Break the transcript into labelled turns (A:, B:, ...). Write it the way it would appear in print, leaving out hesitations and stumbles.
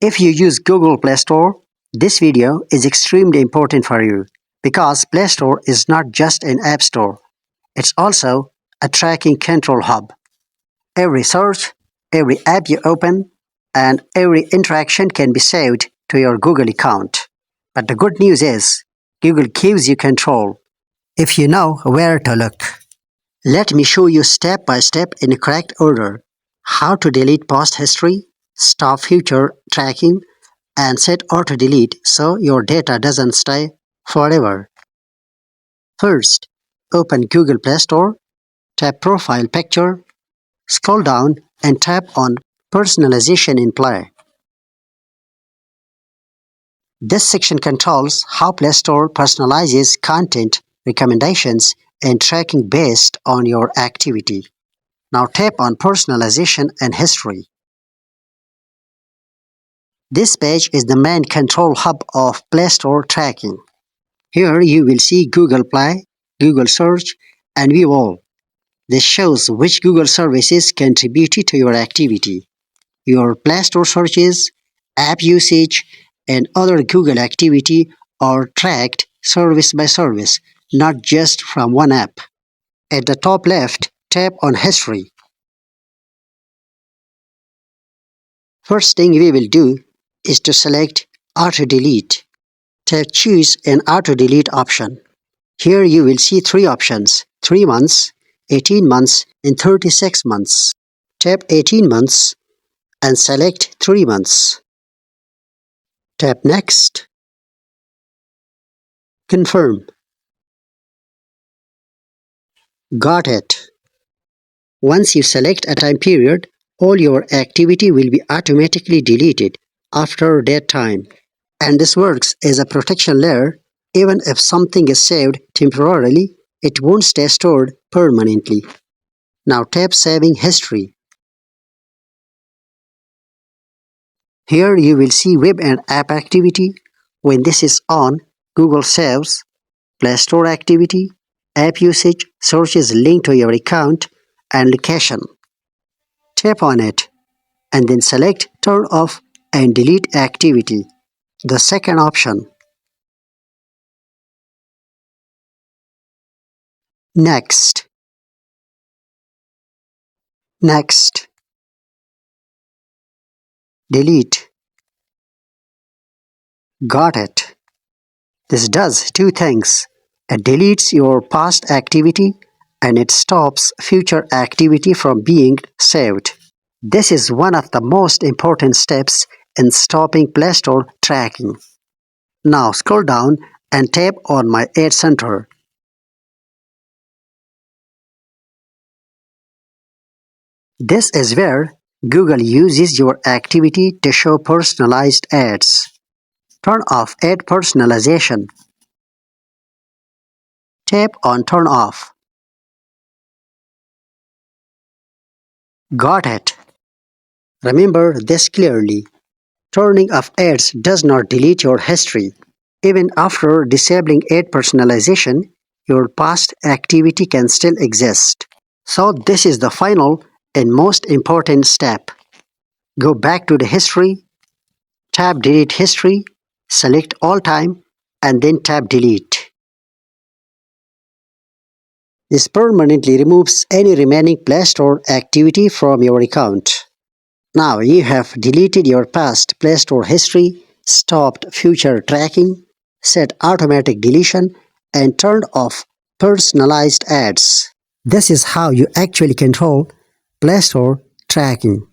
A: If you use Google Play Store, this video is extremely important for you because Play Store is not just an app store, it's also a tracking control hub. Every search, every app you open, and every interaction can be saved to your Google account. But the good news is, Google gives you control if you know where to look. Let me show you step by step in correct order how to delete past history, stop future tracking, and set auto delete so your data doesn't stay forever. First, open Google Play Store, tap Profile Picture, scroll down and tap on Personalization in Play. This section controls how Play Store personalizes content, recommendations, and tracking based on your activity. Now tap on Personalization and History. This page is the main control hub of Play Store tracking. Here you will see Google Play, Google Search, and View All. This shows which Google services contributed to your activity. Your Play Store searches, app usage, and other Google activity are tracked service by service, not just from one app. At the top left, tap on History. First thing we will do is to select Auto Delete. Tap Choose an Auto Delete option. Here you will see three options: 3 months, 18 months, and 36 months. Tap 18 months and select 3 months. Tap Next. Confirm. Got it. Once you select a time period, all your activity will be automatically deleted after that time. And this works as a protection layer. Even if something is saved temporarily, it won't stay stored permanently. Now tap Saving History. Here you will see web and app activity. When this is on, Google saves Play Store activity, app usage, searches linked to your account, and location. Tap on it and then select Turn Off and Delete Activity, the second option. Next. Next. Delete. Got it. This does two things. It deletes your past activity and it stops future activity from being saved. This is one of the most important steps in stopping Play Store tracking. Now scroll down and tap on My Ad Center. This is where Google uses your activity to show personalized ads. Turn off ad personalization. Tap on Turn Off. Got it. Remember this clearly. Turning off ads does not delete your history. Even after disabling ad personalization, your past activity can still exist. So this is the final and most important step. Go back to the history, tap Delete History, select All Time, and then tap Delete. This permanently removes any remaining Play Store activity from your account. Now you have deleted your past Play Store history, stopped future tracking, set automatic deletion, and turned off personalized ads. This is how you actually control Play Store tracking.